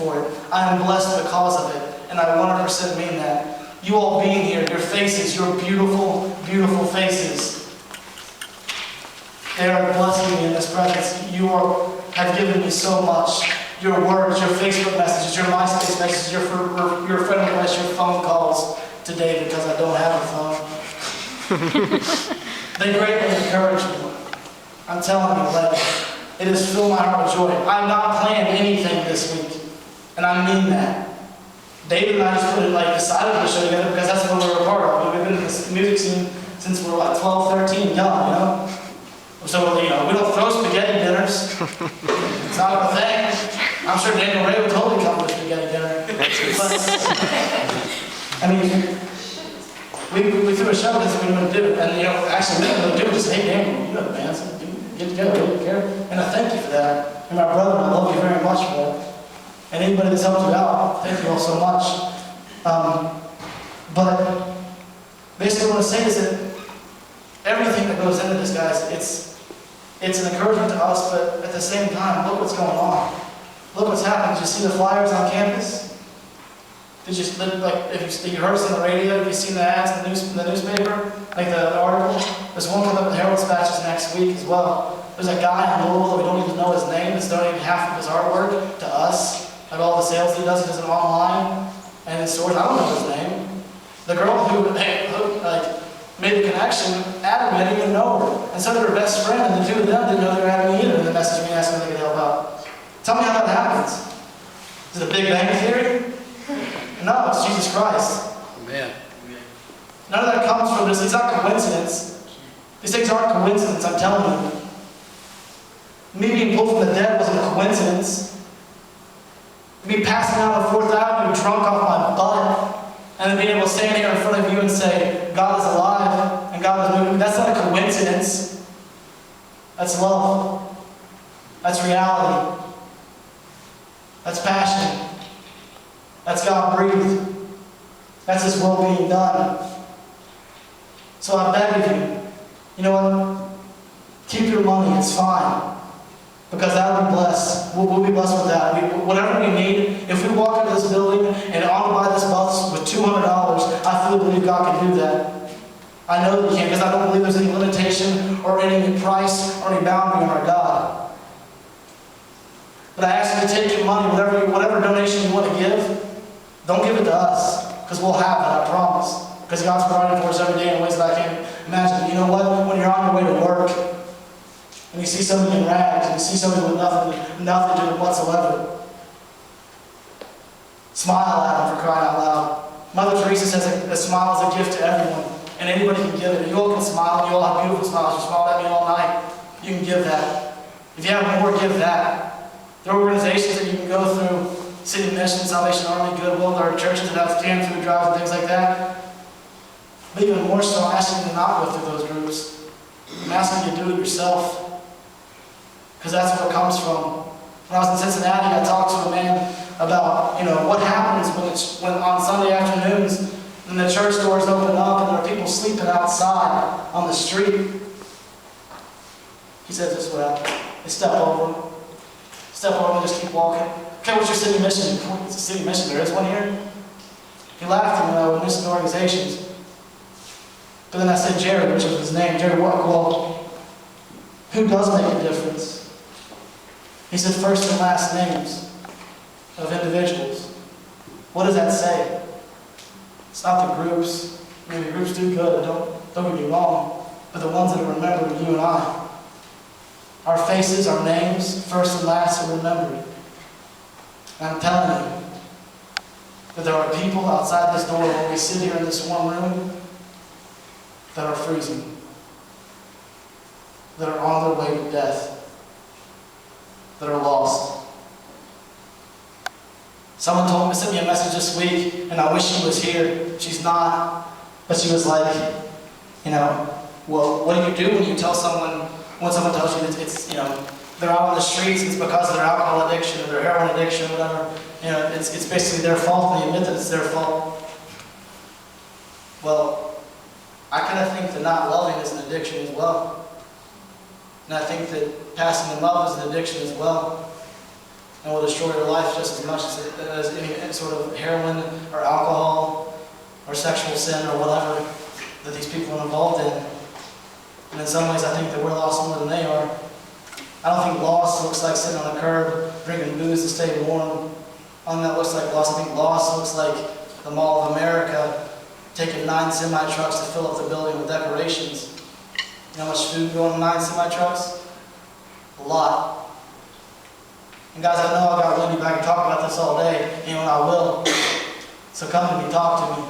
for it. I am blessed because of it, and I 100% mean that. You all being here, your faces, your beautiful, beautiful faces, they are blessing me in this presence. You have given me so much. Your words, your Facebook messages, your MySpace messages, your friend requests, your phone calls today because I don't have a phone. They greatly encourage me. I'm telling you, it has filled my heart with joy. I'm not planning anything this week, and I mean that. David and I just decided to show together because that's what we were a part of. We've been in this music scene since we were 12, 13, young, So, we don't throw spaghetti dinners. It's not a thing. I'm sure Daniel Ray would totally come to a spaghetti dinner. But, we threw a show because we didn't do it. And, actually, we didn't really do it. Just, hey, Daniel, you know the band, so get together, we don't care. And I thank you for that. And my brother, I love you very much for that. And anybody that's helped you out, thank you all so much. But basically what I want to say is that everything that goes into this, guys, it's an encouragement to us, but at the same time, look what's going on. Look what's happening. Did you see the flyers on campus? Did you, if you heard us on the radio, have you seen the ads in the newspaper? The article? There's one coming up in Herald Dispatches next week as well. There's a guy in Louisville that we don't even know his name, that's donating half of his artwork to us. All the sales he does it online and in stores. I don't know his name. The girl who made the connection, Adam, I didn't even know her. And so did her best friend, and the two of them didn't know they were Adam either. And they messaged me and asked me if they could help out. Tell me how that happens. Is it a Big Bang Theory? No, it's Jesus Christ. Amen. None of that comes from this. It's not coincidence. These things aren't coincidence, I'm telling you. Me being pulled from the dead wasn't a coincidence. Me passing out on 4th Avenue drunk off my butt, and then being able to stand here in front of you and say, God is alive, and God is moving. That's not a coincidence. That's love. That's reality. That's passion. That's God breathed. That's His will being done. So I beg of you, you know what? Keep your money, it's fine. Because that will be blessed. We'll be blessed with that. Whatever we need, if we walk into this building and I want to buy this bus with $200, I fully believe God can do that. I know that He can, because I don't believe there's any limitation or any price or any boundary on our God. But I ask you to take your money, whatever donation you want to give, don't give it to us, because we'll have it, I promise. Because God's providing for us every day in ways that I can't imagine. You know what? When you're on your way to work, and you see somebody in rags, and you see somebody with nothing to do whatsoever, smile at them, for crying out loud. Mother Teresa says a smile is a gift to everyone, and anybody can give it. You all can smile, and you all have beautiful smiles. You smiled at me all night. You can give that. If you have more, give that. There are organizations that you can go through, City Mission, Salvation Army, Goodwill. There are churches that have canned food drives and things like that. But even more so, I'm asking you to not go through those groups. I'm asking you to do it yourself. Because that's where it comes from. When I was in Cincinnati, I talked to a man about, what happens when on Sunday afternoons, when the church doors open up and there are people sleeping outside on the street. He says this is what happens. They step over them. Step over them and just keep walking. Okay, what's your city mission? It's a city mission. There is one here. He laughed at me when I was in organizations. But then I said, Jerry, which was his name. Jerry, well, who does make a difference? He said first and last names of individuals. What does that say? It's not the groups. I mean, the groups do good, don't get me wrong. But the ones that are remembered are you and I. Our faces, our names, first and last are remembered. And I'm telling you that there are people outside this door when we sit here in this warm room that are freezing, that are on their way to death, that are lost. Someone sent me a message this week, and I wish she was here. She's not, but she was like, well, what do you do when someone tells you that they're out on the streets and it's because of their alcohol addiction or their heroin addiction or whatever. It's basically their fault, and they admit that it's their fault. Well, I kind of think that not loving is an addiction as well. And I think that passing in love is an addiction as well. and will destroy your life just as much as any sort of heroin or alcohol or sexual sin or whatever that these people are involved in. And in some ways I think that we're lost more than they are. I don't think lost looks like sitting on the curb drinking booze to stay warm. I don't think that looks like lost. I think lost looks like the Mall of America taking 9 semi-trucks to fill up the building with decorations. You know how much food go in 9 semi-trucks? A lot. And guys, I know I've got Wendy back and talk about this all day, and I will. So come to me, talk to me.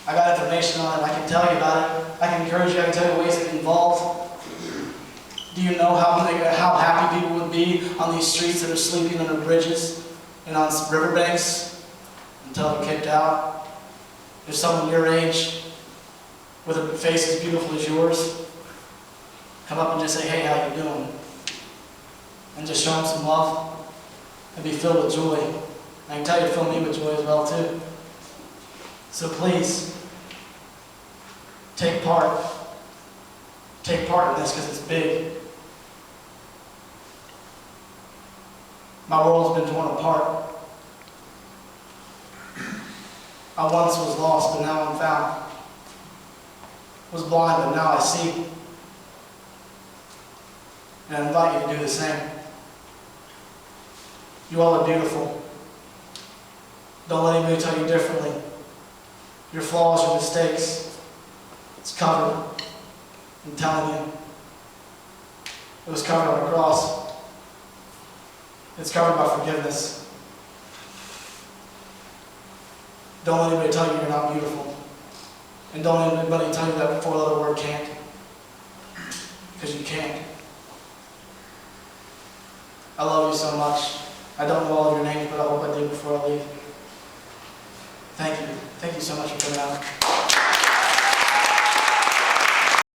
I got information on it, I can tell you about it. I can encourage you, I can tell you ways to get involved. Do you know how happy people would be on these streets that are sleeping under bridges and on riverbanks until they're kicked out? If someone your age, with a face as beautiful as yours, come up and just say, hey, how you doing? And just show them some love and be filled with joy. I can tell you to fill me with joy as well too. So please, take part. Take part in this because it's big. My world's been torn apart. I once was lost, but now I'm found. Was blind, but now I see. And I invite you to do the same. You all are beautiful. Don't let anybody tell you differently. Your flaws, your mistakes, it's covered. I'm telling you. It was covered on the cross. It's covered by forgiveness. Don't let anybody tell you you're not beautiful. And don't let anybody tell you that 4-letter word can't. Because you can't. I love you so much. I don't know all of your names, but I hope I do before I leave. Thank you. Thank you so much for coming out.